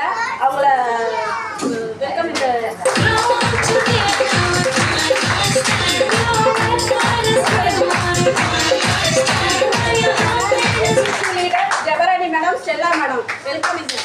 அவங்கள வெல்கம் இந்த ஜபராணி madam, Stella madam, welcome இந்த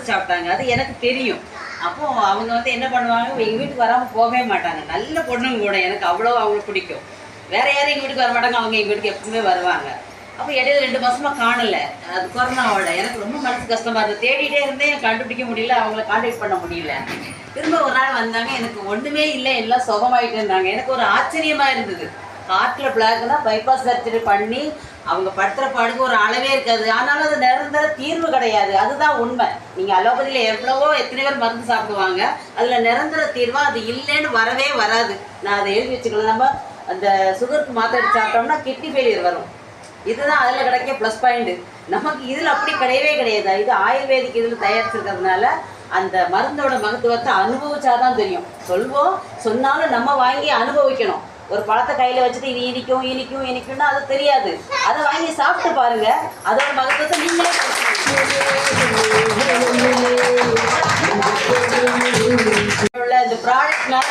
சாப்பிட்டாங்க. அது எனக்கு தெரியும். அப்போ அவங்க வந்து என்ன பண்ணுவாங்க, எங்கள் வீட்டுக்கு வராமல் போகவே மாட்டாங்க. நல்ல பொண்ணுங்க கூட, எனக்கு அவ்வளோ அவங்களுக்கு பிடிக்கும். வேற யாரும் எங்கள் வீட்டுக்கு வர மாட்டாங்க, அவங்க எங்கள் வீட்டுக்கு எப்பவுமே வருவாங்க. அப்போ இடையில 2 மாசமாக காணலை. அது கொரோனாவோட எனக்கு ரொம்ப மனசு கஷ்டமாக இருந்தது. தேடிட்டே இருந்தேன், கண்டுபிடிக்க முடியல, அவங்கள கான்டாக்ட் பண்ண முடியல. திரும்ப ஒரு நாள் வந்தாங்க, எனக்கு ஒன்றுமே இல்லை, எல்லாம் சுகமாயிட்டு இருந்தாங்க. எனக்கு ஒரு ஆச்சரியமாக இருந்தது. ஹார்ட்டில் பிளாக்னா பைபாஸ் சர்ஜரி பண்ணி அவங்க படுத்துகிற பாடுக்கு ஒரு அளவே இருக்காது. ஆனாலும் அது நிரந்தர தீர்வு கிடையாது. அதுதான் உண்மை. நீங்கள் அலோபதியில் எத்தனை பேர் மருந்து சாப்பிடுவாங்க, அதில் நிரந்தர தீர்வாக அது இல்லைன்னு வரவே வராது. நான் அதை எழுதி வச்சுக்கலாம். நம்ம அந்த சுகருக்கு மாத்திரை சாப்பிட்டோம்னா கிட்னி ஃபெயிலியர் வரும். இதுதான் அதில் கிடைக்க ப்ளஸ் பாயிண்ட்டு. நமக்கு இதில் அப்படி கிடையவே கிடையாது. இது ஆயுர்வேதிக் இதில் தயாரிச்சிருக்கிறதுனால அந்த மருந்தோட மகத்துவத்தை அனுபவிச்சாதான் தெரியும். சொன்னாலும் நம்ம வாங்கி அனுபவிக்கணும். ஒரு பழத்தை கையில் வச்சுட்டு இது இனிக்கும் இனிக்கும் இனிக்கும்னா அது தெரியாது. அதை வாங்கி சாப்பிட்டு பாருங்க, அதோட மகத்துவத்தை நீங்களே இந்த ப்ராடக்ட்னால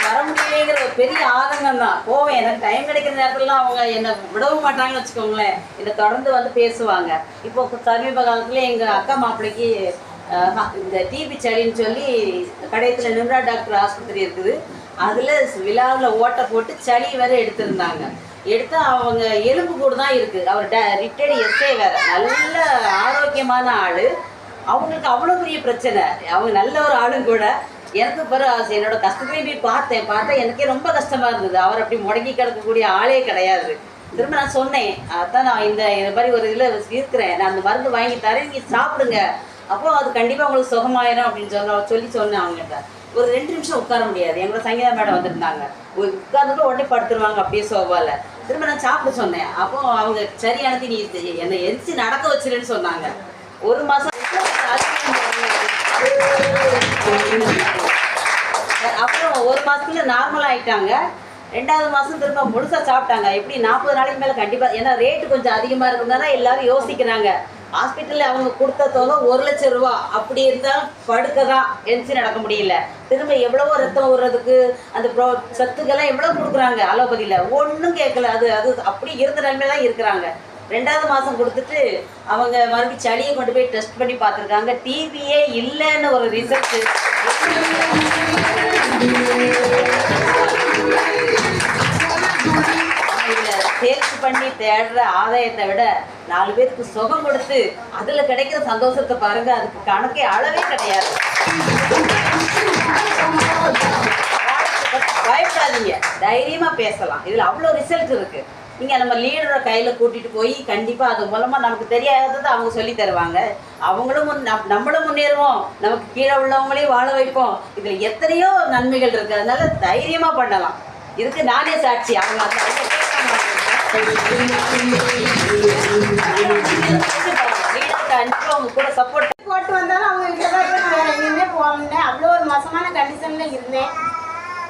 வர முடியலைங்கிற ஒரு பெரிய ஆதங்கம் தான். போவேன், எனக்கு டைம் கிடைக்கிற நேரத்துலலாம் அவங்க என்னை விடவும் மாட்டாங்கன்னு வச்சுக்கோங்களேன். என்னை தொடர்ந்து வந்து பேசுவாங்க. இப்போ சமீப காலத்தில் எங்கள் அக்கா மாப்பிள்ளைக்கு இந்த டிபி சளின்னு சொல்லி கடையத்தில் நிம்ரா டாக்டர் ஆஸ்பத்திரி இருக்குது. அதில் விழாவில் ஓட்டை போட்டு சளி வேற எடுத்திருந்தாங்க. எடுத்து அவங்க எலும்பு கூட தான் இருக்குது. அவர் ரிட்டையர்டு எஸ்ஏ வேறு, நல்ல ஆரோக்கியமான ஆள். அவங்களுக்கு அவ்வளோ பெரிய பிரச்சனை. அவங்க நல்ல ஒரு ஆளும் கூட. எனக்கு பிறகு என்னோட கஷ்டத்தையும் போய் பார்த்தேன். எனக்கே ரொம்ப கஷ்டமாக இருந்தது. அவர் அப்படி முடங்கி கிடக்கக்கூடிய ஆளே கிடையாது. திரும்ப நான் சொன்னேன், அதான் நான் இந்த மாதிரி ஒரு இதில் இருக்கிறேன், நான் அந்த மருந்து வாங்கி தரேன், நீங்கள் சாப்பிடுங்க, அப்போ அது கண்டிப்பாக உங்களுக்கு சுகமாயிரும் அப்படின்னு சொன்னேன் அவங்ககிட்ட. ஒரு 2 நிமிஷம் உட்கார முடியாது. எங்களோட சங்கீதா மேடம் வந்திருந்தாங்க. உட்கார்ந்துட்டு உடனே படுத்துருவாங்க அப்படியே சோபாவில். திரும்ப நான் சாப்பிட சொன்னேன். அப்போ அவங்க சரியானது, நீ என்னை எரிச்சு நடக்க வச்சிருன்னு சொன்னாங்க. 1 மாதம் அப்புறம் 1 மாதத்துல நார்மல் ஆகிட்டாங்க. 2வது மாதம் திரும்ப முழுசாக சாப்பிட்டாங்க. எப்படி 40 நாளைக்கு மேலே கண்டிப்பாக, ஏன்னா ரேட்டு கொஞ்சம் அதிகமாக இருக்கிறதுனால எல்லாரும் யோசிக்கிறாங்க. ஹாஸ்பிட்டலில் அவங்க கொடுத்த தொகை 1 லட்சம் ரூபா. அப்படி இருந்தால் படுக்க தான், எரிச்சு நடக்க முடியல. திரும்ப எவ்வளவோ ரத்தம் விடுறதுக்கு அந்த சத்துக்கெல்லாம் எவ்வளோ கொடுக்குறாங்க அலோபதியில், ஒன்றும் கேட்கல. அது அப்படி இருந்த நிலைமையில தான் இருக்கிறாங்க. 2வது மாதம் கொடுத்துட்டு அவங்க மறுபடியும் சளியை கொண்டு போய் டெஸ்ட் பண்ணி பார்த்துருக்காங்க. டிபியே இல்லைன்னு ஒரு ரிசல்ட்டு. இதில் சேல்ஸ் பண்ணி தேடுற ஆதாயத்தை விட 4 பேருக்கு சுகம் கொடுத்து அதில் கிடைக்கிற சந்தோஷத்தை பாருங்க. அதுக்கு கணக்கே அளவே கிடையாது. பயப்படாதீங்க, தைரியமாக பேசலாம். இதில் அவ்வளோ ரிசல்ட் இருக்குது. நீங்கள் நம்ம லீடரை கையில் கூட்டிகிட்டு போய் கண்டிப்பாக அது மூலமாக நமக்கு தெரியாததை அவங்க சொல்லி தருவாங்க. அவங்களும் நம்மளும் முன்னேறுவோம், நமக்கு கீழே உள்ளவங்களையும் வாழ வைப்போம். இதில் எத்தனையோ நன்மைகள் இருக்குது. அதனால தைரியமாக பண்ணலாம். இதுக்கு நானே சாட்சி. அவங்க கண்டிப்பாக அவங்க கூட சப்போர்ட் போட்டு வந்தாலும் அவங்க வீட்டில் தான் நான் வேறு எங்கேயுமே போகலேன். அவ்வளோ ஒரு மோசமான கண்டிஷனில் இருந்தேன்.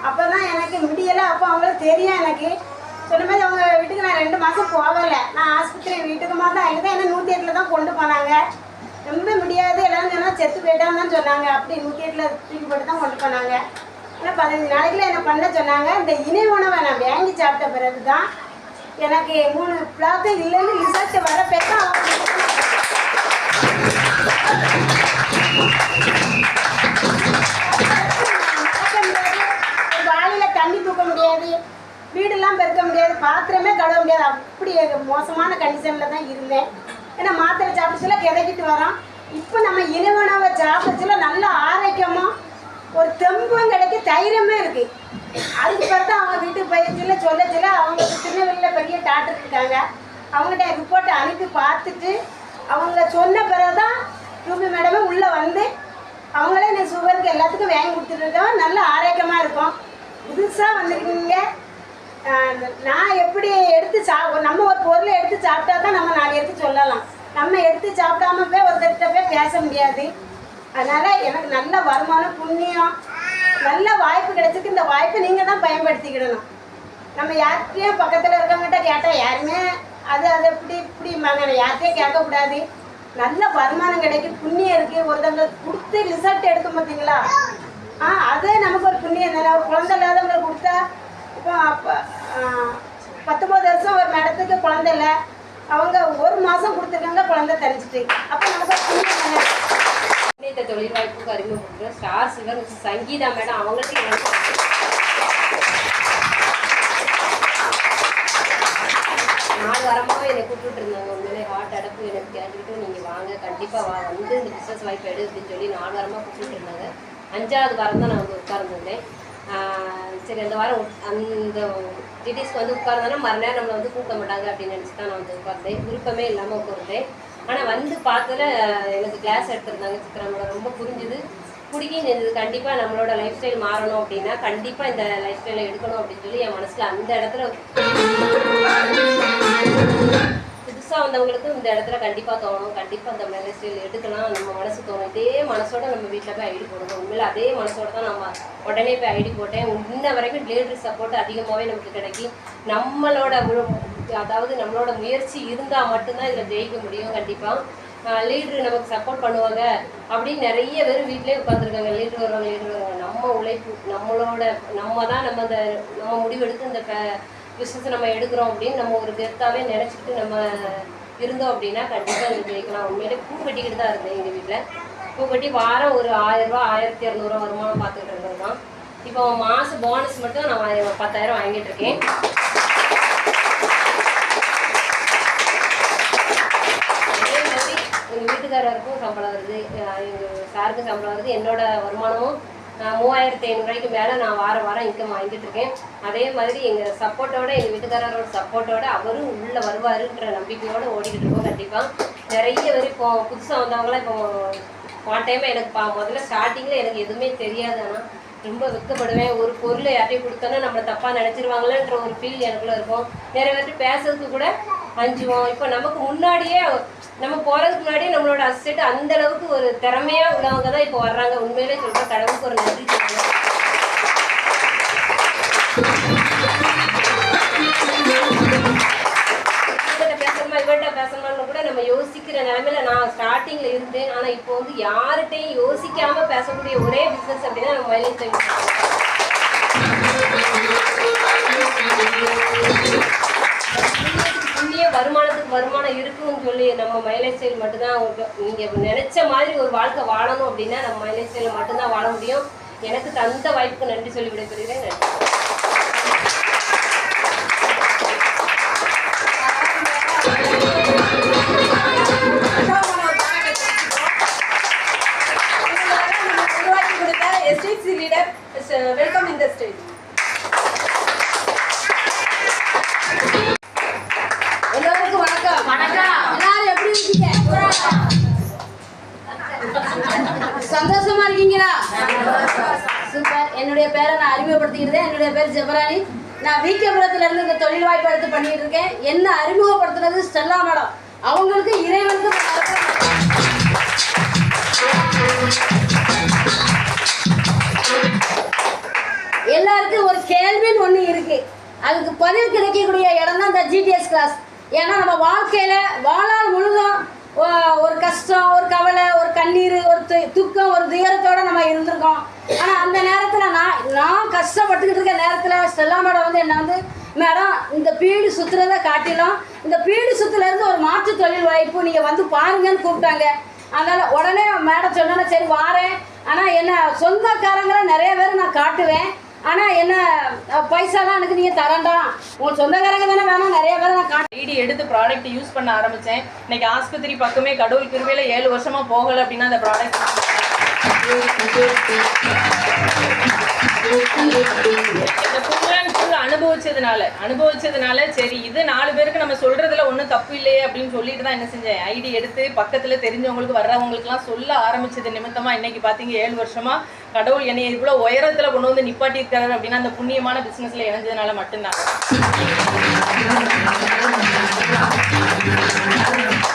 அப்போ தான் எனக்கு முடியலை. அப்போ அவங்களுக்கு தெரியும். எனக்கு சொல்லும்போது அவங்க வீட்டுக்கு நான் 2 மாதம் போகலை. நான் ஆஸ்பத்திரி வீட்டுக்கு மாதம் ஆகிதான் என்ன 108 தான் கொண்டு போனாங்க. ரொம்ப முடியாது, எல்லாரும் சொன்னால் செத்து போயிட்டான்னு தான் சொன்னாங்க. அப்படி 108 தூக்கி போட்டு தான் கொண்டு போனாங்க. ஏன்னா 15 நாளைக்குள்ள என்ன பண்ண சொன்னாங்க. இந்த இணை உணவை நான் வாங்கி சாப்பிட்ட பிறகு தான் எனக்கு 3 பிளாக்கு இல்லைன்னு ரிசல்ட் வர பேச வாழையில தண்ணி தூக்க முடியாது, வீடெல்லாம் பெருக்க முடியாது, பாத்திரமே கழுவ முடியாது. அப்படி மோசமான கண்டிஷனில் தான் இருந்தேன். ஏன்னா மாத்திரை சாப்பிடுச்சுல கிதக்கிட்டு வரோம். இப்போ நம்ம இனிவனவை சாப்பிடுச்சுல நல்ல ஆரோக்கியமாக ஒரு தெம்பும் கிடைக்கு, தைரியமே இருக்குது. அதுக்கு பார்த்தா அவங்க வீட்டுக்கு போயிடுச்சுல சொல்லச்சில அவங்களுக்கு திருநெல்வேலியில் பெரிய டாக்டர் இருக்காங்க. அவங்ககிட்ட ரிப்போர்ட்டை அனுப்பி பார்த்துட்டு அவங்க சொன்ன பிறகு தான் ரூபி மேடமே உள்ளே வந்து அவங்களே இந்த சுகருக்கு எல்லாத்துக்கும் வாங்கி கொடுத்துட்ருக்கோம். நல்ல ஆரோக்கியமாக இருக்கும். புதுசாக வந்திருக்கீங்க. நான் எப்படி எடுத்து நம்ம ஒரு பொருளை எடுத்து சாப்பிட்டா தான் நம்ம 4 எடுத்து சொல்லலாம். நம்ம எடுத்து சாப்பிடாம போய் ஒருத்தர்கிட்ட போய் பேச முடியாது. அதனால் எனக்கு நல்ல வருமானம், புண்ணியம், நல்ல வாய்ப்பு கிடைச்சிருக்கு. இந்த வாய்ப்பை நீங்கள் தான் பயன்படுத்திக்கிடணும். நம்ம யார்கிட்டையும் பக்கத்தில் இருக்கவங்ககிட்ட கேட்டால் யாருமே அது இப்படி யார்கிட்டையும் கேட்கக்கூடாது. நல்ல வருமானம் கிடைக்கும், புண்ணியம் இருக்குது. ஒருத்தவங்க கொடுத்து ரிசல்ட் எடுக்கும் பார்த்தீங்களா, அதே நமக்கு ஒரு புண்ணியம் தானே. ஒரு குழந்தை இல்லாதவங்களுக்கு கொடுத்தா இப்போ 19 வருஷம் ஒரு மேடத்துக்கு குழந்தை இல்லை, அவங்க 1 மாதம் கொடுத்துருக்காங்க, குழந்தை தெரிஞ்சிட்டு. அப்போ நமக்கு ஒரு புண்ணியம் தானே. இந்த தொழில் வாய்ப்புக்கு அறிமுகப்படுத்துகிற ஸ்டார் சிவர் சங்கீதா மேடம் அவங்களுக்கு 4 வாரமாக என்னை கூப்பிட்டு இருந்தாங்க. உண்மையிலே ஹார்ட் அடப்பு எனக்கு கேட்டுக்கிட்டு நீங்கள் வாங்க கண்டிப்பாக வந்து இந்த பிஸ்னஸ் வாய்ப்பு எடு அப்படின்னு சொல்லி 4 வாரமாக கூப்பிட்டு இருந்தாங்க. 5ஆவது வாரம் தான் நான் வந்து உட்கார்ந்துருந்தேன். சரி அந்த வாரம் அந்த டீட்டெயில்ஸ்க்கு வந்து உட்கார்ந்தேன்னா மறுநேரம் நம்மளை வந்து கூப்பிட மாட்டாங்க அப்படின்னு நினச்சி தான் நான் வந்து உட்கார்ந்தேன். விருப்பமே இல்லாமல் உட்கார்ந்தேன். ஆனால் வந்து பார்த்ததில் எனக்கு கிளாஸ் எடுத்திருந்தாங்க சித்ராமோட, ரொம்ப புரிஞ்சுது, பிடிக்கும் செஞ்சது. கண்டிப்பாக நம்மளோட லைஃப் ஸ்டைல் மாறணும் அப்படின்னா கண்டிப்பாக இந்த லைஃப் ஸ்டைலை எடுக்கணும் அப்படின்னு சொல்லி என் மனசில் அந்த இடத்துல புதுசாக வந்தவங்களுக்கும் இந்த இடத்துல கண்டிப்பாக தோணும். கண்டிப்பாக அந்த லைஃப் ஸ்டைல் எடுக்கலாம் நம்ம மனசு தோணும். இதே மனசோட நம்ம வீட்டில் போய் ஐடி போடணும். உண்மையில் அதே மனசோட தான் நம்ம உடனே போய் ஐடி போட்டேன். இன்ன வரைக்கும் லேடிஸ் சப்போர்ட் அதிகமாகவே நமக்கு கிடைக்கும். நம்மளோட நம்மளோட முயற்சி இருந்தால் மட்டும்தான் இதில் ஜெயிக்க முடியும். கண்டிப்பாக லீடரு நமக்கு சப்போர்ட் பண்ணுவாங்க அப்படின்னு நிறைய பேர் வீட்டிலே உட்காந்துருக்காங்க. லீடர் வருவாங்க. நம்ம உழைப்பு நம்ம தான் நம்ம முடிவெடுத்து இந்த பிஸ்னஸ் நம்ம எடுக்கிறோம் அப்படின்னு நம்ம ஒரு கெத்தாவே நினச்சிக்கிட்டு நம்ம இருந்தோம் அப்படின்னா கண்டிப்பாக இது ஜெயிக்கலாம். உண்மையிலே பூ கட்டிக்கிட்டு தான் இருந்தேன். எங்கள் வீட்டில் பூ கட்டி வாரம் ஒரு 1000 ரூபா 1200 வருமானம் பார்த்துக்கிட்டு இருந்தது தான். இப்போ மாதம் போனஸ் மட்டும் நான் 10,000 வாங்கிட்டு இருக்கேன். அதே மாதிரி எங்கள் வீட்டுக்காரருக்கும் சம்பளம் வருது, எங்கள் சாருக்கும் சம்பளம் வருது. என்னோட வருமானமும் 3500 ரூபாய்க்கு மேலே நான் வாரம் இன்கம் வாங்கிட்டு இருக்கேன். அதே மாதிரி எங்கள் சப்போர்ட்டோட, எங்கள் வீட்டுக்காரரோட சப்போர்ட்டோட அவரும் உள்ளே வருவாருன்ற நம்பிக்கையோடு ஓடிக்கிட்டு இருக்கோம். கண்டிப்பாக நிறைய பேர் இப்போ புதுசாக வந்தவங்களாம் இப்போ ஒன் டைம் எனக்கு முதல்ல ஸ்டார்டிங்கில் எனக்கு எதுவுமே தெரியாது. ஆனால் ரொம்ப வெக்கப்படுவேன். ஒரு பொருளை யார்ட்டையும் கொடுத்தோன்னா நம்மளை தப்பாக நினச்சிருவாங்களேன்ற ஒரு ஃபீல் எனக்குள்ளே இருக்கும். நிறைய பேர்ட்டு பேசுறதுக்கு கூட அஞ்சுவோம். இப்போ நமக்கு முன்னாடியே நம்ம போகிறதுக்கு முன்னாடியே நம்மளோட அசெட் அந்த அளவுக்கு ஒரு திறமையாக உள்ளவங்க தான் இப்போ வர்றாங்க. உண்மையிலே சொல்கிற கடவுளுக்கு ஒரு நன்றி சொல்லுவேன். இவர்கிட்ட பேசணுமான்னு கூட நம்ம யோசிக்கிற நிலைமையில நான் ஸ்டார்டிங்கில் இருந்தேன். ஆனால் இப்போ வந்து யார்கிட்டையும் யோசிக்காமல் பேசக்கூடிய ஒரே பிஸ்னஸ் அப்படின்னா நம்ம மைலேஜ் டைம். புண்ணிய வருமானம் இருக்குன்னு சொல்லி நம்ம மைலேஜ் ஸ்டைல் மட்டும்தான். நீங்கள் நினைச்ச மாதிரி ஒரு வாழ்க்கை வாழணும் அப்படின்னா நம்ம மைலேஜ் ஸ்டைலில் மட்டும்தான் வாழ முடியும். எனக்கு தந்த வாய்ப்புக்கு நன்றி சொல்லி விடைபெறுகிறேன். நன்றி. SHC leader, welcome in the stage. எல்லாருக்கும் வணக்கம். எல்லாரும் எப்படி இருக்கீங்க? சந்தோஷமா இருக்கீங்களா? சூப்பர். என்னுடைய பேரை நான் அறிமுகப்படுத்திக்கிறேன். என்னுடைய பேர் ஜெபராணி. நான் வீக்கபுரத்துல இருந்து இந்த தொழில் வாய்ப்பு எடுத்து பண்ணிட்டு இருக்கேன். என்ன அறிமுகப்படுத்துறது ஸ்டெல்லா மேடம். அவங்களுக்கு இறைவனுக்கு எல்லாருக்கும் ஒரு கேள்வின்னு ஒன்று இருக்கு. அதுக்கு பதில் கிடைக்கக்கூடிய இடம் தான் இந்த GTS கிளாஸ். ஏன்னா நம்ம வாழ்க்கையில வாழ்நாள் முழுதும் ஒரு கஷ்டம், ஒரு கவலை, ஒரு கண்ணீர், ஒரு துக்கம், ஒரு துயரத்தோட நம்ம இருந்திருக்கோம். ஆனால் அந்த நேரத்தில் நான் கஷ்டப்பட்டுக்கிட்டு இருக்க நேரத்தில் ஸ்டெல்லா மேடம் வந்து என்ன வந்து, மேடம் இந்த பீடு சுற்றுறதை காட்டிலும் இந்த பீடு சுற்றுலேருந்து ஒரு மாற்று தொழில் வாய்ப்பு நீங்கள் வந்து பாருங்கன்னு கூப்பிட்டாங்க. அதனால் உடனே மேடம் சொன்னேன்னா சரி வாரேன். ஆனால் என்ன சொந்தக்காரங்களை நிறைய பேர் நான் காட்டுவேன். ஆனால் என்ன பைசாலாம் எனக்கு நீங்கள் தரண்டாம், உங்கள் சொந்தக்காரங்க தானே வேணாம், நிறைய பேரை நான் ஐடி எடுத்து ப்ராடக்ட் யூஸ் பண்ண ஆரம்பித்தேன். இன்னைக்கு ஆஸ்பத்திரி பக்கமே கடவுள் கிருபையில் 7 வருஷமாக போகலை அப்படின்னா அந்த ப்ராடக்ட் இந்த ஃபுல் அண்ட் ஃபுல் அனுபவிச்சதுனால சரி இது 4 பேருக்கு நம்ம சொல்றதுல ஒன்றும் தப்பு இல்லையே அப்படின்னு சொல்லிட்டு தான் என்ன செஞ்சேன், ஐடி எடுத்து பக்கத்தில் தெரிஞ்சவங்களுக்கு வர்றவங்களுக்குலாம் சொல்ல ஆரம்பிச்சது நிமித்தமாக இன்னைக்கு பார்த்தீங்க 7 வருஷமா கடவுள் என்னை இவ்வளோ உயரத்தில் கொண்டு வந்து நிப்பாட்டியிருக்காரு அப்படின்னா அந்த புண்ணியமான பிஸ்னஸில் இணைஞ்சதுனால மட்டும்தான்.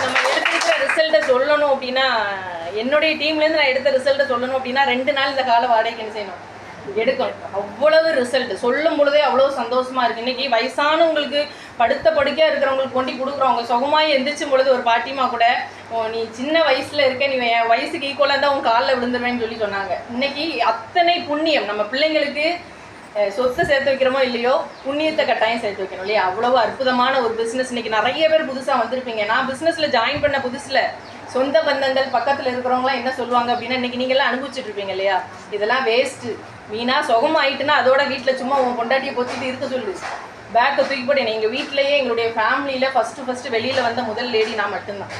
நம்ம எடுத்துக்கிற ரிசல்ட்டை சொல்லணும் அப்படின்னா, என்னுடைய டீம்லேருந்து நான் எடுத்த ரிசல்ட்டை சொல்லணும் அப்படின்னா 2 நாள் இந்த கால வாடகைக்கு என்ன செய்யணும், எடுக்கணும். அவ்வளவு ரிசல்ட் சொல்லும் பொழுதே அவ்வளோ சந்தோஷமா இருக்கு. இன்னைக்கு வயசானவங்களுக்கு படுத்த படுக்கையாக இருக்கிறவங்களுக்கு கொண்டு கொடுக்குறவங்க சுகமாய் எந்திரிச்சும் பொழுது ஒரு பாட்டிமா கூட நீ சின்ன வயசுல இருக்க, நீ வயசுக்கு ஈக்குவலாக தான் உன் காலில் விழுந்துருவேன்னு சொல்லி சொன்னாங்க. இன்னைக்கு அத்தனை புண்ணியம் நம்ம பிள்ளைங்களுக்கு சொத்தை சேர்த்து வைக்கிறோமோ இல்லையோ புண்ணியத்தை கட்டாயம் சேர்த்து வைக்கணும் இல்லையா? அவ்வளவு அற்புதமான ஒரு பிஸ்னஸ். இன்னைக்கு நிறைய பேர் புதுசாக வந்திருப்பீங்க. நான் பிஸ்னஸில் ஜாயின் பண்ண புதுசில் சொந்த பந்தங்கள் பக்கத்தில் இருக்கிறவங்களாம் என்ன சொல்லுவாங்க அப்படின்னா, இன்னைக்கு நீங்கள்லாம் அனுபவிச்சுட்டு இருப்பீங்க இல்லையா, இதெல்லாம் வேஸ்ட்டு, வீணா சுகம் ஆயிட்டுன்னா அதோட வீட்டில் சும்மா உன் பொண்டாட்டியை பொத்திட்டு இருக்க சொல்லு, பேக்கை தூக்கி போட்டு. எங்கள் வீட்டிலேயே எங்களுடைய ஃபேமிலியில் ஃபஸ்ட்டு வெளியில் வந்த முதல் லேடி நான் மட்டும்தான்.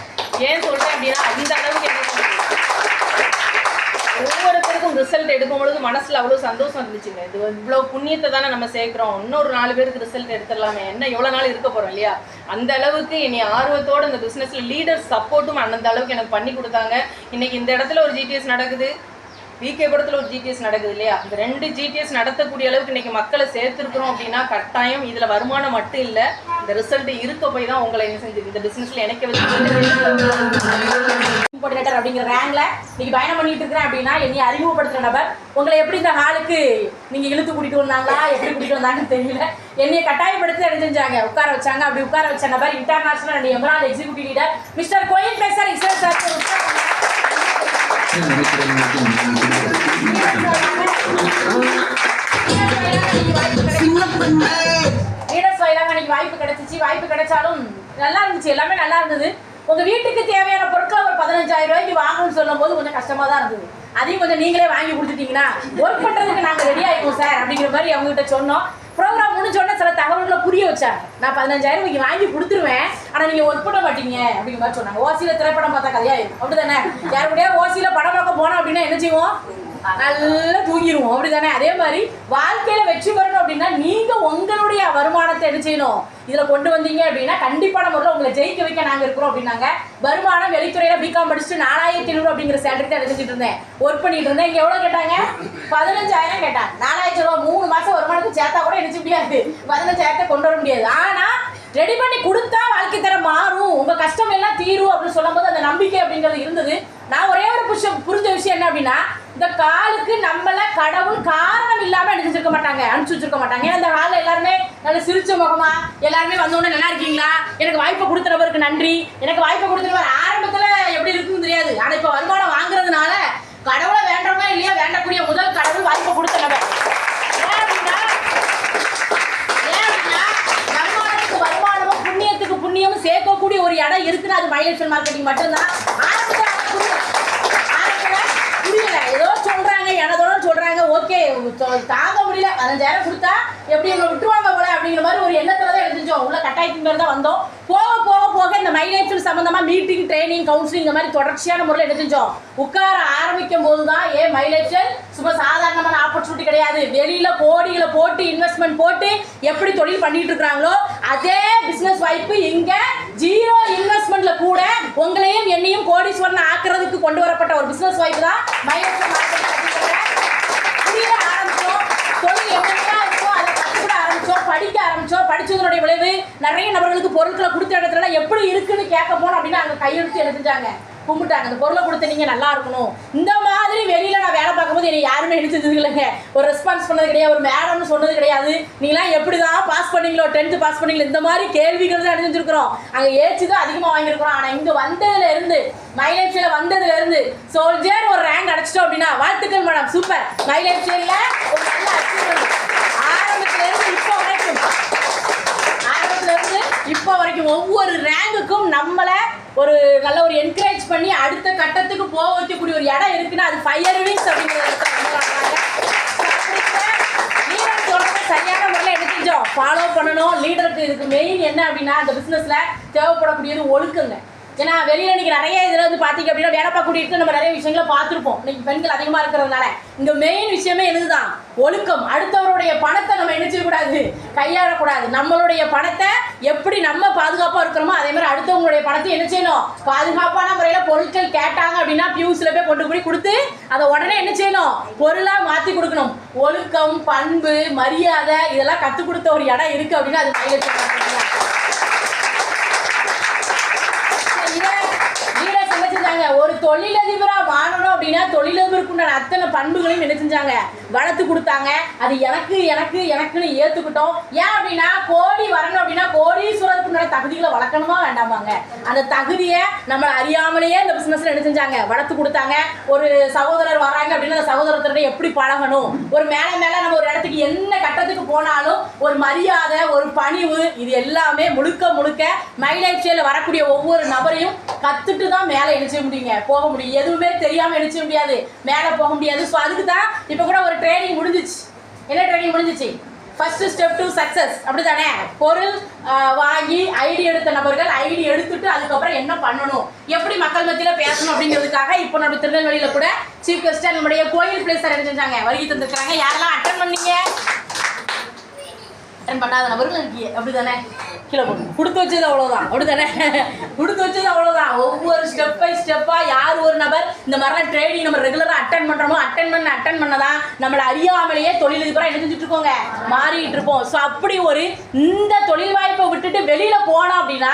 ஏன் சொல்கிறேன் அப்படின்னா அந்த அளவுக்கு என்ன ஒவ்வொருத்தருக்கும் ரிசல்ட் எடுக்கும் பொழுது மனசில் அவ்வளோ சந்தோஷம் இருந்துச்சுங்க. இது இவ்வளோ புண்ணியத்தை தானே நம்ம சேர்க்குறோம், இன்னொரு 4 பேருக்கு ரிசல்ட் எடுத்துடலாமே, என்ன எவ்வளோ நாள் இருக்க போகிறோம் இல்லையா? அந்த அளவுக்கு என்னை ஆர்வத்தோடு இந்த பிஸ்னஸில் லீடர்ஸ் சப்போர்ட்டும் அந்த அளவுக்கு எனக்கு பண்ணி கொடுத்தாங்க. இன்றைக்கி இந்த இடத்துல ஒரு ஜிடிஎஸ் நடக்குது, விகேபுரத்தில் ஒரு ஜிடிஎஸ் நடக்குது இல்லையா? இந்த 2 ஜிடிஎஸ் நடத்தக்கூடிய அளவுக்கு இன்றைக்கி மக்களை சேர்த்துருக்குறோம் அப்படின்னா கட்டாயம் இதில் வருமானம் மட்டும் இல்லை, இந்த ரிசல்ட் இருக்க போய் தான் உங்களை என்ன செஞ்சு இந்த பிஸ்னஸில் இணைக்க வச்சு கோஆர்டினேட்டர் அப்படிங்கிற ரேங்க்ல இன்னைக்கு பயணம் பண்ணிட்டு இருக்கிறேன் அப்படின்னா என்னை அறிமுகப்படுத்துற நபர் உங்களை எப்படி இந்த ஹாலுக்கு நீங்க இழுத்து கூட்டிட்டு வந்தாங்களா, எப்படி கூட்டிட்டு வந்தாங்கன்னு தெரியல. என்னைய கட்டாயப்படுத்தி என்ன செஞ்சாங்க, உட்கார வச்சாங்க. அப்படி உட்கார வச்ச நபர் international emerald executive leader mister கோயில் பேசர் இஸ்ரேல் சார். லீடர்ஸ் வாயிலாக அன்னைக்கு வாய்ப்பு கிடைச்சிச்சு. வாய்ப்பு கிடைச்சாலும் நல்லா இருந்துச்சு, எல்லாமே நல்லா இருந்தது. உங்க வீட்டுக்கு தேவையான பொருட்கள் ஒரு 15,000 ரூபாய்க்கு வாங்கணும்னு சொல்லும் போது கொஞ்சம் கஷ்டமா தான் இருந்தது. அதையும் கொஞ்சம் நீங்களே வாங்கி கொடுத்துட்டீங்கன்னா ஒர்க் பண்றதுக்கு நாங்க ரெடி ஆயிடுவோம் சார் அப்படிங்கிற மாதிரி அவங்க கிட்ட சொன்னோம். ப்ரோக்ராம் முடிஞ்சோடனே சில தகவல்களை புரிய வச்சாங்க. நான் 15,000 ரூபாய்க்கு வாங்கி கொடுத்துருவேன், ஆனா நீங்க ஒர்க் பண்ண மாட்டீங்க அப்படிங்கிற மாதிரி சொன்னாங்க. ஓசியில திரைப்படம் பார்த்தா கதையா இருக்கும் அப்படிதானே? யாரு கூடயா ஓசியில படம் பார்க்க போனோம் அப்படின்னா என்ன செய்வோம், நல்லா தூங்கிடுவோம் அப்படிதானே? அதே மாதிரி வாழ்க்கையில வெற்றி பெறணும் அப்படின்னா நீங்க உங்களுடைய வருமானத்தை என்ன செய்யணும், இதுல கொண்டு வந்தீங்க அப்படின்னா கண்டிப்பான முறையில் உங்களை ஜெயிக்க வைக்க நாங்க இருக்கிறோம் அப்படின்னாங்க. வருமானம் வெளித்துறையில பிகாம் படிச்சுட்டு 4,700 அப்படிங்கிற சேலரி தான் எடுத்துட்டு இருந்தேன், ஒர்க் பண்ணிட்டு இருந்தேன். இங்க எவ்வளவு கேட்டாங்க, 15,000 கேட்டாங்க. 4,000 ரூபாய் 3 மாசம் வருமானத்துக்கு சேர்த்தா கூட நினைச்சு முடியாது, 15,000 கொண்டு வர முடியாது. ஆனா ரெடி பண்ணி கொடுத்தா வாழ்க்கை தர மாறும், உங்க கஷ்டம் எல்லாம் தீரும் அப்படின்னு சொல்லும் போது அந்த நம்பிக்கை அப்படிங்கிறது இருந்தது. நான் ஒரே ஒரு புரிஞ்ச விஷயம் என்ன அப்படின்னா, இந்த காலுக்கு நம்மள கடவுள் காரணம் இல்லாம அனுப்பிச்சிருக்க மாட்டாங்க, அனுப்பிச்சிருக்க மாட்டாங்க. ஏன்னா இந்த காலில் எல்லாருமே நல்ல சிரிச்ச முகமா எல்லாருமே வந்தோடனே நல்லா இருக்கீங்களா, எனக்கு வாய்ப்பை கொடுத்துறவருக்கு நன்றி, எனக்கு வாய்ப்பை கொடுத்துறவர் ஆரம்பத்துல எப்படி இருக்குன்னு தெரியாது. ஆனா இப்ப வருமானம் வாங்குறதுனால கடவுளை வேண்டவங்க இல்லையா, வேண்டக்கூடிய முதல் கடவுள் வாய்ப்பை கொடுத்துறவர். புண்ணியமும் சேர்க்கக்கூடிய ஒரு இடம் இருக்குன்னா அது மைலேஜ் மார்க்கெட்டிங் மட்டும்தான். புரியல, ஏதோ சொல்றாங்க, எனதோட சொல்றாங்க, ஓகே தாங்க முடியல, 15,000 கொடுத்தா எப்படி எங்களை விட்டுருவாங்க போல அப்படிங்கிற மாதிரி ஒரு எண்ணத்துல தான் எடுத்துச்சோம். உள்ள கட்டாயத்தின் பேர் தான் வந்தோம். போக போக போக இந்த மைலேஜ் சம்பந்தமா மீட்டிங், ட்ரைனிங், கவுன்சிலிங் இந்த மாதிரி தொடர்ச்சியான முறையில் எடுத்துச்சோம். உட்கார ஆரம்பிக்கும் போதுதான் மைலேஜ் சும்மா சாதாரணமான ஆப்பர்ச்சுனிட்டி கிடையாது. வெளியில கோடிகளை போட்டு இன்வெஸ்ட்மெண்ட் போட்டு எப்படி தொழில் பண்ணிட்டு இருக்காங்களோ அதே பிசினஸ் வாய்ப்பு இங்க 0 இன்வெஸ்ட்மெண்ட்ல கூட உங்களையும் என்னையும் கோடீஸ்வரன் ஆக்குறதுக்கு கொண்டு வரப்பட்ட ஒரு பிசினஸ் வாய்ப்பு தான் மைலேஜ் ஆரம்பிச்சோம். தொழில் எவ்வளவு இருக்கோ அதை கற்றுக்கிட ஆரம்பிச்சோம், படிக்க ஆரம்பிச்சோம். படிச்சதனுடைய விளைவு நிறைய நபர்களுக்கு பொருட்களை கொடுத்த இடத்துல எப்படி இருக்குன்னு கேட்க போனோம் அப்படின்னா அங்க கையெழுத்து எழுதிட்டாங்க, கும்பிட்டாங்க. அந்த பொருளை கொடுத்த நீங்க நல்லா இருக்கணும். இந்த மாதிரி வெளியில நான் வேலை பார்க்கும்போது என்னை யாருமே எடுத்தது இல்லைங்க, ஒரு ரெஸ்பான்ஸ் பண்ணது கிடையாது, ஒரு மேடம்னு சொன்னது கிடையாது. நீங்களாம் எப்படிதான் பாஸ் பண்ணீங்களோ, 10th பாஸ் பண்ணீங்களோ, இந்த மாதிரி கேள்விகள் தான் அணிஞ்சிருக்கிறோம். அங்கே ஏச்சு தான் அதிகமாக வாங்கியிருக்கிறோம். ஆனால் இங்கே வந்ததுல இருந்து மைலேஜ்ல வந்ததுல இருந்து சோல்ஜர் ஒரு ரேங்க் அடைச்சிட்டோம் அப்படின்னா வாழ்த்துக்கள் மேடம், சூப்பர். மைலேஜ்ல ஒரு நல்ல அச்சீவ்மெண்ட். ஆரம்பத்துல இருந்து இப்போ வரைக்கும் ஒவ்வொரு ரேங்குக்கும் நம்மளை ஒரு நல்ல ஒரு என்கரேஜ் பண்ணி அடுத்த கட்டத்துக்கு போக வைக்கக்கூடிய ஒரு இடம் இருக்குன்னா அது ஃபயர் விங்ஸ் அப்படிங்கிற சரியான முறையில் என்ன செஞ்சோம் ஃபாலோ பண்ணணும். லீடருக்கு இதுக்கு மெயின் என்ன அப்படின்னா இந்த பிஸ்னஸில் தேவைப்படக்கூடியது ஒழுக்கங்க. ஏன்னா வெளியில் இன்னைக்கு நிறைய இதில் வந்து பார்த்தீங்க அப்படின்னா வேலை பார்க்கக்கூடிய நம்ம நிறைய விஷயங்களை பார்த்துருப்போம். இன்னைக்கு பெண்கள் அதிகமாக இருக்கிறதுனால இங்கே மெயின் விஷயமே என்னதுதான் ஒழுக்கம். அடுத்தவருடைய பணத்தை நம்ம என்ன செய்யக்கூடாது, கையாளக்கூடாது. நம்மளுடைய பணத்தை எப்படி நம்ம பாதுகாப்பாக இருக்கிறோமோ அதே மாதிரி அடுத்தவங்களுடைய பணத்தை என்ன செய்யணும், பாதுகாப்பான முறையில் பொருட்கள் கேட்டாங்க அப்படின்னா பியூஸில் போய் கொண்டு போய் கொடுத்து அதை உடனே என்ன செய்யணும், பொருளாக மாற்றி கொடுக்கணும். ஒழுக்கம், பண்பு, மரியாதை இதெல்லாம் கற்றுக் கொடுத்த ஒரு இடம் இருக்குது அப்படின்னா அது மைலேஜ். ஒரு தொழிலதிபராக வாழணும் அப்படின்னா தொழிலதிபருக்குண்டான அத்தனை பண்புகளையும் என்ன செஞ்சாங்க, வளர்த்து கொடுத்தாங்க. அது எனக்கு எனக்கு எனக்குன்னு ஏற்றுக்கிட்டோம். ஏன் அப்படின்னா கோடி வரணும் அப்படின்னா கோடீஸ்வரருக்குண்டான தகுதிகளை வளர்க்கணுமா வேண்டாமாங்க. அந்த தகுதியை நம்ம அறியாமலேயே இந்த பிஸ்னஸில் என்ன செஞ்சாங்க, வளர்த்து கொடுத்தாங்க. ஒரு சகோதரர் வராங்க அப்படின்னா அந்த சகோதரத்தோட எப்படி பழகணும், ஒரு மேலே மேலே நம்ம ஒரு இடத்துக்கு என்ன கட்டத்துக்கு போனாலும் ஒரு மரியாதை, ஒரு பணிவு, இது எல்லாமே முழுக்க முழுக்க மைலேஜ் சேலில் வரக்கூடிய ஒவ்வொரு நபரையும் கற்றுட்டு தான் மேலே என்ன செய்ய முடியுங்க, போக முடியும். எதுவுமே தெரியாமல் என்ன செய்ய முடியாது, மேலே போக முடியாது. ஸோ அதுக்கு தான் இப்போ கூட ஒரு ட்ரைனிங் முடிஞ்சிச்சு. என்ன ட்ரைனிங் முடிஞ்சிச்சு, ஃபர்ஸ்ட் ஸ்டெப் டு சக்ஸஸ், அப்படி தானே. பொருள் வாங்கி ஐடி எடுத்த நபர்கள் ஐடி எடுத்துட்டு அதுக்கப்புறம் என்ன பண்ணணும், எப்படி மக்கள் மத்தியில் பேசணும் அப்படிங்கிறதுக்காக இப்போ நம்ம திருநெல்வேலியில் கூட சீஃப் கெஸ்டாக நம்முடைய கோயில் பிளேஸர் என்ன செஞ்சாங்க, வருகை தந்துருக்காங்க. யாரெல்லாம் அட்டன் பண்ணீங்க, அட்டன் பண்ணாத நபர்கள் இருக்கீங்க அப்படி தானே. கீழே போடணும், கொடுத்து வச்சது அவ்வளோதான், அப்படி தானே. கொடுத்து வச்சது அவ்வளோதான். ஒவ்வொரு ஸ்டெப் பை ஸ்டெப்பாக யார் ஒரு நபர் இந்த மாதிரிலாம் ட்ரைனிங் நம்ம ரெகுலராக அட்டன் பண்ணுறோமோ அட்டன் பண்ணதான் நம்மளை அறியாமலேயே தொழிலதிபராக என்ன செஞ்சுட்டு இருக்கோங்க, மாறிட்டு இருப்போம். ஸோ அப்படி ஒரு இந்த தொழில் வாய்ப்பை விட்டுட்டு வெளியில் போனோம் அப்படின்னா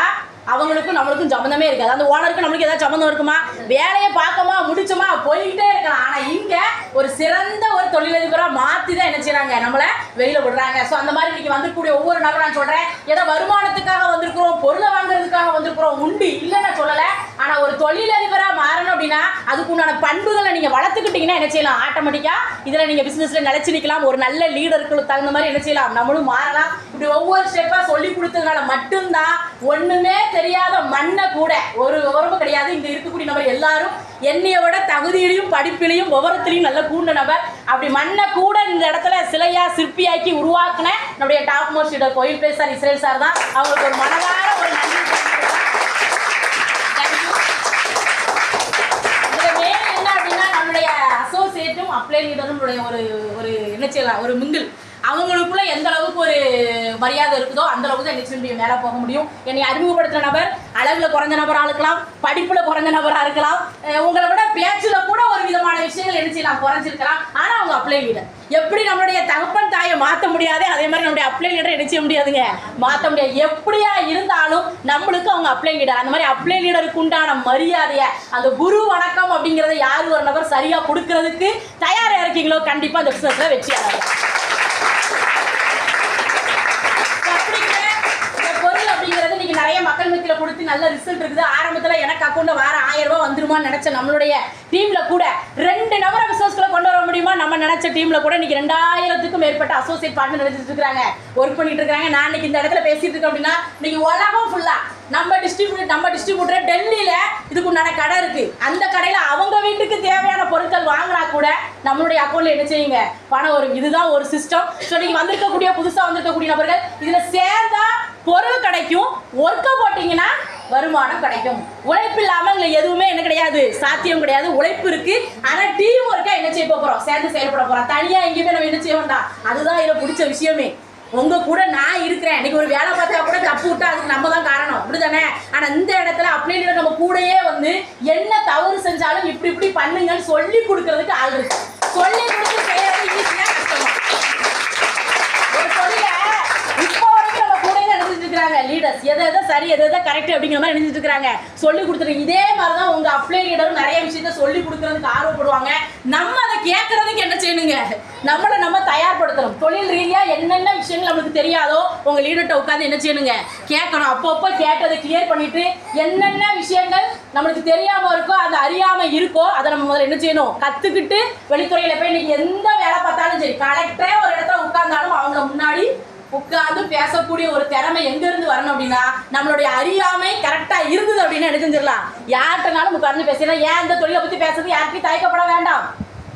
அவங்களுக்கும் நம்மளுக்கும் சம்மந்தமே இருக்காது. அந்த ஓனருக்கு நம்மளுக்கு ஏதாவது சம்மந்தம் இருக்குமா, வேலையை பார்க்கமா முடிச்சோமா போய்கிட்டே இருக்கலாம். ஆனால் இங்கே ஒரு சிறந்த ஒரு தொழிலதிபராக மாற்றி தான் என்ன செய்யறாங்க, நம்மளை வெளியில் விடுறாங்க. ஸோ அந்த மாதிரி இன்னைக்கு வந்துக்கூடிய ஒவ்வொரு நபரும் நான் சொல்கிறேன், ஏதோ வருமானத்துக்காக வந்திருக்கிறோம், பொருளை வாங்குறதுக்காக வந்திருக்கிறோம் உண்டு இல்லைன்னு நான் சொல்லலை. ஆனால் ஒரு தொழிலதிபராக மாறணும் அப்படின்னா அதுக்குண்டான பண்புகளை நீங்கள் வளர்த்துக்கிட்டீங்கன்னா என்ன செய்யலாம், ஆட்டோமேட்டிக்காக இதில் நீங்கள் பிஸ்னஸில் நிலைச்சு நிற்கலாம். ஒரு நல்ல லீடருக்கு தகுந்த மாதிரி என்ன செய்யலாம், நம்மளும் மாறலாம். இப்படி ஒவ்வொரு ஸ்டெப்பாக சொல்லி கொடுத்ததுனால மட்டும்தான் ஒன்றுமே தெரியாத மண்ணை கூட ஒரு விவரமும் கிடையாது. இங்க இருக்கக்கூடிய நபர் எல்லாரும் என்னைய விட தகுதியிலையும் படிப்பிலையும் விவரத்திலையும் நல்ல கூண்ட நபர். அப்படி மண்ணை கூட இந்த இடத்துல சிலையா சிற்பியாக்கி உருவாக்குன நம்முடைய டாப் மோஸ்ட் லீடர் கோயில் பிளேஸர் இஸ்ரேல் சார் தான். அவங்களுக்கு ஒரு மனதார ஒரு நன்றி. என்ன அப்படின்னா நம்மளுடைய அசோசியேட்டும் அப்ளை லீடரும் ஒரு என்ன செய்யலாம், ஒரு மிங்கிள். அவங்களுக்குள்ள எந்த அளவுக்கு ஒரு மரியாதை இருக்குதோ அந்த அளவுக்கு தான் நிச்சயம் மேலே போக முடியும். என்னை அறிமுகப்படுத்துகிற நபர் அளவில் குறைஞ்ச நபராக இருக்கலாம், படிப்பில் குறைஞ்ச நபராக இருக்கலாம், உங்களை விட பேச்சில் கூட ஒரு விதமான விஷயங்கள் என்ன செய்யலாம், குறைஞ்சிருக்கலாம். ஆனால் அவங்க அப்ளை லீடர். எப்படி நம்மளுடைய தகப்பன் தாயை மாற்ற முடியாது அதே மாதிரி நம்முடைய அப்ளை லீடரை என்ன செய்ய முடியாதுங்க, மாற்ற முடியாது. எப்படியா இருந்தாலும் நம்மளுக்கு அவங்க அப்ளை லீடர். அந்த மாதிரி அப்ளை லீடருக்கு உண்டான மரியாதையை, அந்த குரு வணக்கம் அப்படிங்கிறத யார் ஒரு நபர் சரியாக கொடுக்கறதுக்கு தயாராக இருக்கீங்களோ கண்டிப்பாக அந்த பிஸ்னஸில் வெற்றி ஆகும். நிறைய மக்கள் மத்தியில் கொடுத்து நல்ல ரிசல்ட் இருக்குது. ஆரம்பத்தில் எனக்கு அக்கௌண்ட்டில் வார 1000 ரூபாய் வந்துருமான்னு நினச்ச நம்மளுடைய டீமில் கூட 2 நபரை பிஸ்னஸ்க்குள்ள கொண்டு வர முடியுமா, நம்ம நினச்ச டீமில் கூட இன்னைக்கு 2000க்கும் மேற்பட்ட அசோசியேட் பார்ட்னர் நினைச்சிட்டு இருக்காங்க, ஒர்க் பண்ணிட்டு இருக்காங்க. நான் இன்னைக்கு இந்த இடத்துல பேசிட்டு இருக்கேன் அப்படின்னா இன்னைக்கு உலகம் ஃபுல்லாக நம்ம டிஸ்ட்ரிபியூட்டர் டெல்லியில் இதுக்கு உண்டான கடை இருக்குது. அந்த கடையில் அவங்க வீட்டுக்கு தேவையான பொருட்கள் வாங்கினா கூட நம்மளுடைய அக்கௌண்ட்டில் என்ன செய்யுங்க, பணம் வரும். இதுதான் ஒரு சிஸ்டம். ஸோ நீங்கள் வந்திருக்கக்கூடிய புதுசாக வந்திருக்கக்கூடிய நபர்கள் இதில் சேர்ந்தா பொருள் கிடைக்கும், ஒர்க்கை போட்டிங்கன்னா வருமானம் கிடைக்கும். உழைப்பு இல்லாமல் இல்லை எதுவுமே என்ன கிடையாது, சாத்தியம் கிடையாது. உழைப்பு இருக்கு, ஆனால் டீம் ஒர்க்கா என்ன செய்ய போகிறோம், சேர்ந்து செயல்பட போகிறோம். தனியாக எங்கேயுமே நம்ம என்ன செய்ய வேண்டாம். அதுதான் இதில் பிடிச்ச விஷயமே. உங்க கூட நான் இருக்கிறேன், இன்னைக்கு ஒரு வேலை பார்த்தா கூட தப்பு விட்டா அதுக்கு நம்ம தான் காரணம், அப்படிதானே. ஆனா இந்த இடத்துல அப்படியே நம்ம கூடயே வந்து என்ன தவறு செஞ்சாலும் இப்படி பண்ணுங்கன்னு சொல்லி கொடுக்கறதுக்கு ஆள் இருக்கு. சொல்லி கொடுத்து செய்யறது ஈஸியா கஷ்டமா. ஒரு தொழில இப்போ வரைக்கும் நம்ம கூட நினைச்சிட்டு இருக்கிறாங்க லீடர்ஸ், எதை சரி எதை கரெக்ட் அப்படிங்கிற மாதிரி நினைச்சிட்டு இருக்கிறாங்க, சொல்லி கொடுத்துருங்க. இதே மாதிரிதான் உங்க அப்ளை லீடரும் நிறைய விஷயத்த சொல்லி கொடுக்கறதுக்கு ஆர்வப்படுவாங்க. நம்ம அதை கேட்கறதுக்கு என்ன செய்யணுங்க, நம்மளை நம்ம தயார்படுத்தணும். தொழில் ரீதியா என்னென்ன விஷயங்கள் நம்மளுக்கு தெரியாதோ உங்க லீடர்கிட்ட உட்காந்து என்ன செய்யணுங்க, கேட்கணும். அப்பப்போ கேட்டதை கிளியர் பண்ணிட்டு என்னென்ன விஷயங்கள் நம்மளுக்கு தெரியாம இருக்கோ, அது அறியாம இருக்கோ அதை நம்ம முதல்ல என்ன செய்யணும், கத்துக்கிட்டு வெளித்துறையில போய் இன்னைக்கு எந்த வேலை பார்த்தாலும் சரி, கலெக்டரே ஒரு இடத்துல உட்கார்ந்தாலும் அவங்க முன்னாடி உட்கார்ந்து பேசக்கூடிய ஒரு திறமை எங்க இருந்து வரணும் அப்படின்னா நம்மளுடைய அறியாமை கரெக்டா இருந்தது அப்படின்னு என்ன செஞ்சிடலாம், யார்கிட்டனாலும் உட்கார்ந்து பேசலாம். ஏன் இந்த தொழிலை பத்தி பேசுறது யாருக்கும் தயக்கப்பட வேண்டாம்.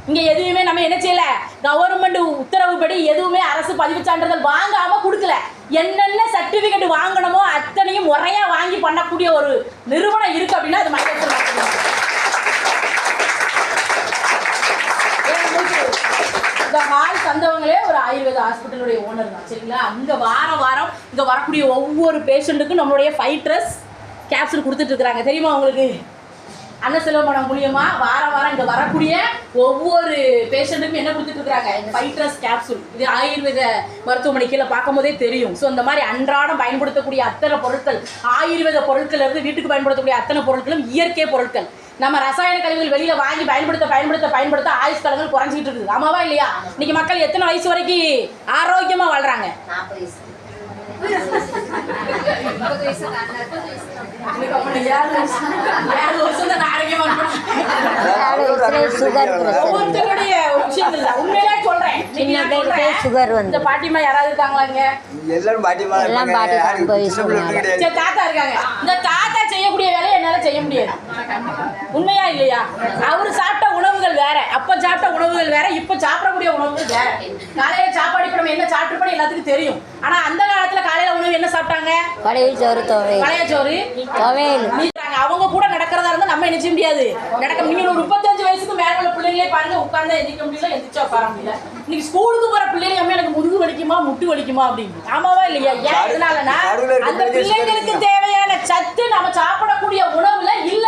இங்கே எதுவுமே நம்ம என்ன செய்யல, கவர்மெண்ட் உத்தரவுப்படி எதுவுமே அரசு பதிவு சான்றிதழ் வாங்காமல் கொடுக்கல. என்னென்ன சர்டிஃபிகேட் வாங்கணுமோ அத்தனையும் முறையாக வாங்கி பண்ணக்கூடிய ஒரு நிறுவனம் இருக்குது அப்படின்னா அது மைலேஸ்வர் மேட்ரிமோனி. இந்த ஹால் தந்தவங்களே ஒரு ஆயுர்வேத ஹாஸ்பிட்டலுடைய ஓனர் தான், சரிங்களா? அங்கே வாரம் இங்கே வரக்கூடிய ஒவ்வொரு பேஷண்ட்டுக்கும் நம்மளுடைய ஃபைட்ரஸ் கேப்சூல் கொடுத்துட்ருக்குறாங்க, தெரியுமா உங்களுக்கு? அன்னசெல்வம் மூலியமாக வாரம் இங்கே வரக்கூடிய ஒவ்வொரு பேஷண்ட்டுக்கும் என்ன கொடுத்துட்ருக்குறாங்க? ஃபைட்ரஸ் கேப்சூல். இது ஆயுர்வேத மருத்துவமனை கீழே பார்க்கும் போதே தெரியும். ஸோ இந்த மாதிரி அன்றாடம் பயன்படுத்தக்கூடிய அத்தனை பொருட்கள், ஆயுர்வேத பொருட்கள் இருந்து வீட்டுக்கு பயன்படுத்தக்கூடிய அத்தனை பொருட்களும் இயற்கை பொருட்கள். நம்ம ரசாயன கழிவுகள் வெளியில வாங்கி பயன்படுத்த ஆயுஷ் காலங்கள் குறைஞ்சிட்டு இருக்குது. ஆமாவா இல்லையா? இன்னைக்கு மக்கள் எத்தனை வயசு வரைக்கும் ஆரோக்கியமா வாழ்றாங்க? 40 வயசு. ஒவ்வொருத்தருடைய விஷயங்கள் உண்மையிலே சொல்றேன். இந்த பாட்டிமா யாராவது இருக்காங்களாங்க? தாத்தா இருக்காங்க. இந்த தாத்தா செய்யக்கூடிய வேலையை என்னால செய்ய முடியாது. உண்மையா இல்லையா? அவரு சாப்பிட்ட உணவுகள் வேற, அப்ப சாப்பிட்ட உணவுகள் வேற, இப்ப சாப்பிடக்கூடிய உணவுகள் வேற. காலையில சாப்பாடு இப்ப நம்ம என்ன சாப்பிட்டு எல்லாத்துக்கும் தெரியும். ஆனா அந்த காலத்துல காலையில உணவு என்ன சாப்பிட்டாங்க? பழைய சோறு. அவங்க கூட நடக்கிறதா இருந்தா நம்ம என்ன செய்ய முடியாது, நடக்க. நீங்க ஒரு 35 வயசுக்கு மேல உள்ள பிள்ளைங்களே பாருங்க, உட்கார்ந்து எந்திரிக்க முடியல, எந்திரிச்சா உட்கார முடியல. இன்னைக்கு ஸ்கூலுக்கு போற பிள்ளைங்க அம்மா எனக்கு முதுகு வலிக்குமா, முட்டு வலிக்குமா அப்படின்னு. ஆமாவா இல்லையா? ஏன்? எதனாலனா அந்த பிள்ளைங்களுக்கு தேவையான சத்து நம்ம சாப்பிடக்கூடிய உணவுல இல்ல.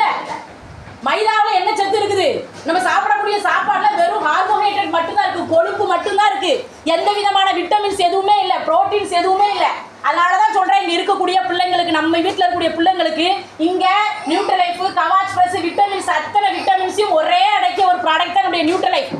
மைதாவில் என்ன சத்து இருக்குது? நம்ம சாப்பிடக்கூடிய சாப்பாடுல வெறும் கார்போஹைட்ரேட் மட்டும்தான் இருக்கு, கொழுப்பு மட்டும்தான் இருக்கு. எந்த விதமான விட்டமின்ஸ் எதுவுமே இல்லை, புரோட்டீன்ஸ் எதுவுமே இல்லை. அதனாலதான் சொல்றேன், இங்க இருக்கக்கூடிய பிள்ளைங்களுக்கு, நம்ம வீட்டுல இருக்கக்கூடிய பிள்ளைங்களுக்கு இங்க நியூட்ரலைஃப், கவாச் பிளஸ் விட்டமின்ஸ், அத்தனை விட்டமின்ஸையும் ஒரே அடக்கிய ஒரு ப்ராடக்ட் தான் நம்முடைய நியூட்ரலைஃப்.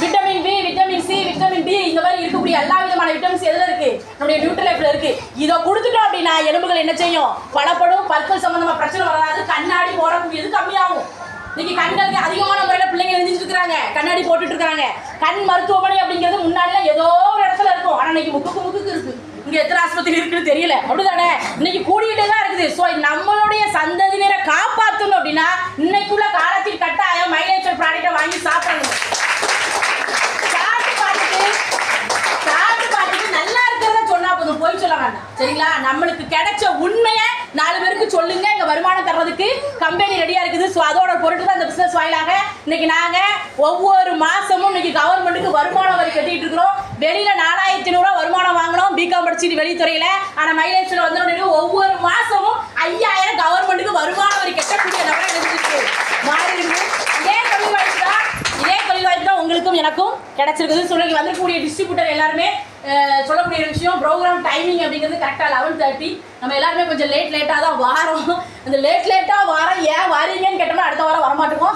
Vitamin B, vitamin C, vitamin D, இந்த மாதிரி இருக்கக்கூடிய எல்லா விதமான விட்டமின்ஸ் எதுல இருக்கு? நம்முடைய நியூட்ரலைஃப்ல இருக்கு. இதை கொடுத்துட்டோம் அப்படின்னா எலும்புகள் என்ன செய்யும்? பலப்படும். பற்கள் சம்பந்தமா பிரச்சனை வராது. கண்ணாடி போடக்கூடியது கம்மியாகும். இன்னைக்கு கண்களுக்கு அதிகமான முறையில் பிள்ளைங்க எழுதிட்டு இருக்காங்க, கண்ணாடி போட்டுட்டு இருக்காங்க. கண் மருத்துவமனை அப்படிங்கிறது முன்னாடிலாம் ஏதோ ஒரு இடத்துல இருக்கும், ஆனா இன்னைக்கு முக்குக்கு இருக்கு. இங்க எத்தனை ஆஸ்பத்திரி இருக்குன்னு தெரியல, அப்படிதானே? இன்னைக்கு கூடிக்கிட்டே தான் இருக்குது. ஸோ நம்மளுடைய சந்ததியினரை காப்பாற்றணும் அப்படின்னா இன்னைக்குள்ள காலத்தில் கட்டாயம் மைலேஸ்வர் ப்ராடக்டை வாங்கி சாப்பிடணும். சாப்பிட்டு நல்லா இருக்கிறத சொன்னா போதும், போய் சொல்ல வேண்டாம், சரிங்களா? நம்மளுக்கு கிடைச்ச உண்மையை 4 பேருக்கு சொல்லுங்க. இங்க வருமானம் தர்றதுக்கு கம்பெனி ரெடியா இருக்குது. ஸோ அதோட பொருட்டு தான் இந்த பிசினஸ் வாயிலாக இன்னைக்கு நாங்க ஒவ்வொரு மாசமும் இன்னைக்கு கவர்மெண்ட்டுக்கு வருமான வரி கட்டிட்டு இருக்கிறோம். வெளியில 4500 வருமானம் வாங்கணும் பிகாம் படிச்சுட்டு வெளித்துறையில. ஆனா மைலேஜ்ல வந்து ஒவ்வொரு மாசமும் 5000 கவர்மெண்ட்டுக்கு வருமான வரி கட்டக்கூடிய நபரை எழுதிருக்கு. மாறி இருக்கு. இதே தொழில் வாய்ப்பு தான் உங்களுக்கும் எனக்கும் கிடைச்சிருக்குது. சொல்லி வந்திருக்கக்கூடிய டிஸ்ட்ரிபியூட்டர் எல்லாருமே சொல்லக்கூடிய விஷயம், ப்ரோக்ராம் டைமிங் அப்படிங்கிறது கரெக்டாக 11:30. நம்ம எல்லாருமே கொஞ்சம் லேட்டாக தான் வாரோம். அந்த லேட்டாக வாரம் ஏன் வாரீங்கன்னு கேட்டோம்னா அடுத்த வாரம் வரமாட்டோம்.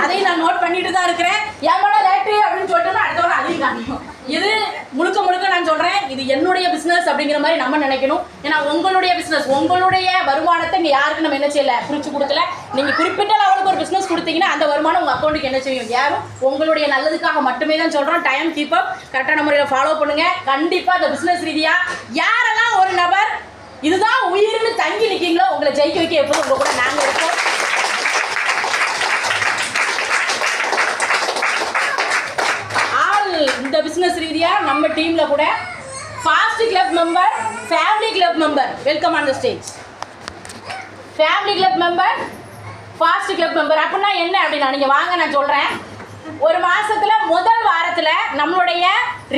அதையும் நான் நோட் பண்ணிட்டு தான் இருக்கிறேன். ஏமாடா லேட்டு அப்படின்னு சொல்லிட்டோம்னா அடுத்த வாரம் அதையும் காணும். இது முழுக்க நான் சொல்கிறேன், இது என்னுடைய பிஸ்னஸ் அப்படிங்கிற மாதிரி நம்ம நினைக்கணும். ஏன்னா உங்களுடைய பிஸ்னஸ், உங்களுடைய வருமானத்தை இங்கே யாருக்கு நம்ம என்ன செய்யலை, குறிச்சு கொடுக்கல. நீங்கள் குறிப்பிட்ட லெவலுக்கு ஒரு பிஸ்னஸ் கொடுத்தீங்கன்னா அந்த வருமானம் உங்கள் அக்கௌண்ட்டுக்கு என்ன செய்யும், யாரும் உங்களுடைய நல்லதுக்காக மட்டுமே தான் சொல்கிறோம். டைம் கீப் அப், கரெக்டான முறையில் ஃபாலோ பண்ணுங்கள். கண்டிப்பாக இந்த பிஸ்னஸ் ரீதியாக யாரெல்லாம் ஒரு நபர் இதுதான் உயிர்னு தங்கி நிற்கீங்களோ உங்களை ஜெயிக்க வைக்க எப்போதும் உங்க கூட நாங்கள் இருக்கோம். இந்த பிசினஸ் ரீதியா நம்ம டீம்ல கூட fast club member, family club member, welcome on the stage. Family club member, fast club member அப்படின்னா என்ன அப்படின்னா, நீங்க வாங்க நான் சொல்றேன். ஒரு மாசத்துல முதல் வாரத்துல நம்மளுடைய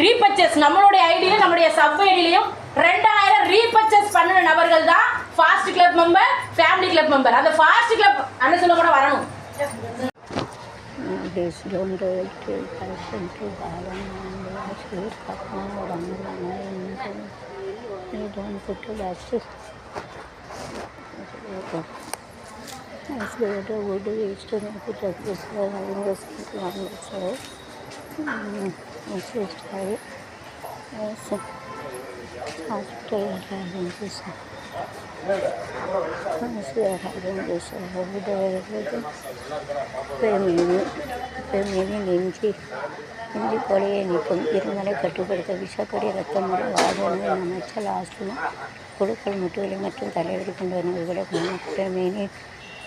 ரீபர்ச்சேஸ், நம்மளுடைய ஐடியில நம்மளுடைய சப் ஐடியிலையும் 2000 ரீபர்ச்சேஸ் பண்ணின நபர்கள் தான் fast club member, family club member. அந்த ஃபாஸ்ட் கிளப் அண்ணன் சொல்ல கூட வரணும். நெஞ்சு கொலையை நீக்கும், இருமலை கட்டுப்படுத்த, விஷக்கடி, ரத்தம், வாதனை, அமைச்சல், ஆஸ்துமா, குழுக்கள், முட்டுகளை மற்றும் தலைவலி கொண்ட நோய்களை குணமாக்க, மேனி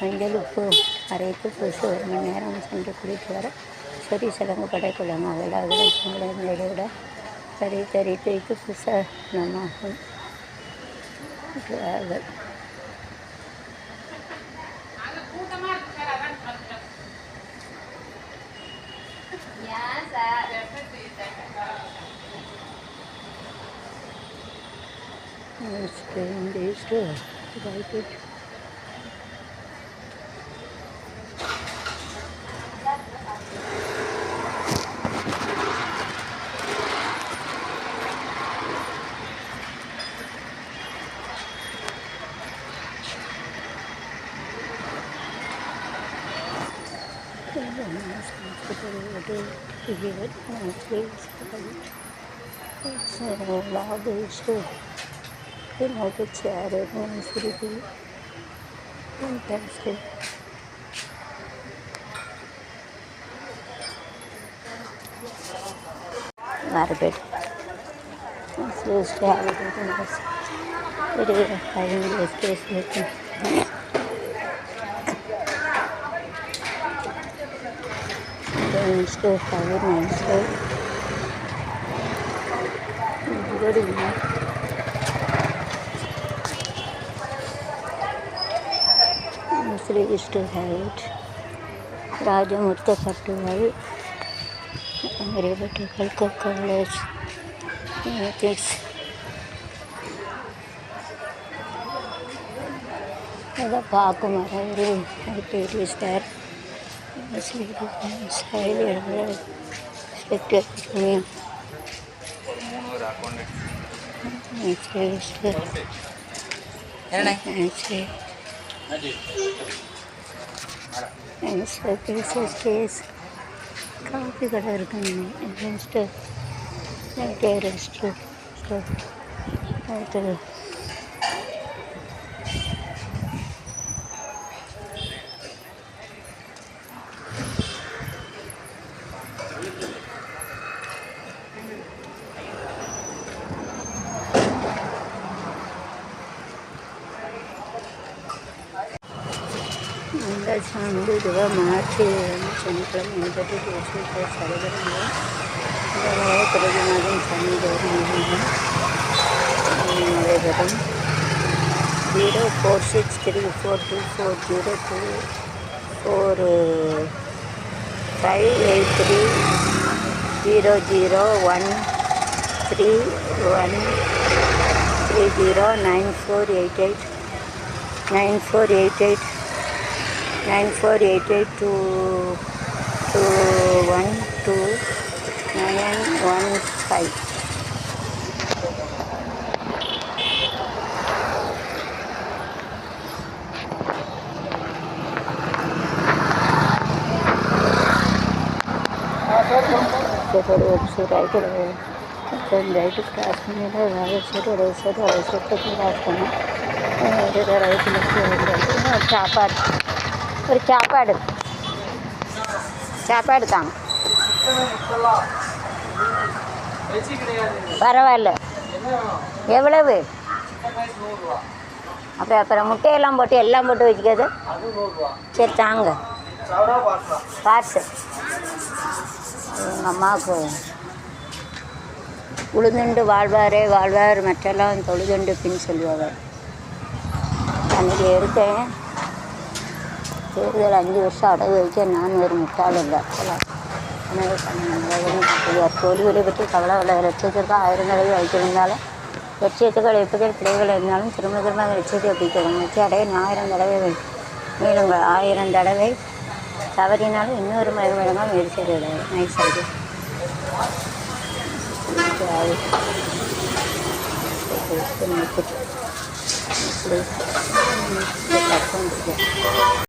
மஞ்சள் உப்பு அரைத்து பூசி 1 மணி நேரம் சென்று குளித்து வர ஈஸ்வரி சலங்கு படைக்குள்ளங்க அவளாக தரி தரி தைக்கு புசனமாகும் டிராவல் ஏன் sir Staying days to write it. Like a chair at Nursery. Fantastic. Carpet. It's used to have it in this. It is having this space with it. Used to have it nicely. Good enough. Used to have it. Rajamurtha Pattuval, Agricultural College, Ethics. The park it is there. It's highly respected to me. Case coffee கடை இருக்குங்க rest rest அடுத்தது சார்ந்து இதுவாக மாற்றி சனிக்கிழமை என்பது தேசிய சரகரங்கள் பிறகு மாதம் சனிதோறும் நடைபெறும் 9483 రైట్ క్రాస్ మీద రాస్తాను ஒரு சாப்பாடு தாங்க பரவாயில்ல எவ்வளவு அப்புறம் முட்டையெல்லாம் போட்டு எல்லாம் போட்டு வச்சுக்காது சரி தாங்க பார்சல் எங்கள் அம்மாவுக்கு உளுதுண்டு வாழ்வாரே வாழ்வார் மற்றெல்லாம் தொழுதுண்டு பின் சொல்லுவாங்க. அன்றைக்கி எடுத்தேன் தேர்தல் 5 வருஷம் அடகு வைக்க நான் ஒரு முட்டாள் இல்லை தோல்விகளை பற்றி கவலை லட்சியத்திற்கு 1000 தடவை வைத்திருந்தாலும் லட்சியத்துக்கள் எப்பதில் பிள்ளைகள் இருந்தாலும் திரும்ப திரும்ப அந்த லட்சியத்தை பிடிக்கணும். லட்சிய அடைய 1000 தடவை மேலும் 1000 தடவை தவறினாலும் இன்னொரு மருமகமாக முயற்சி கிடையாது. நைஸ் ஆகிடும்.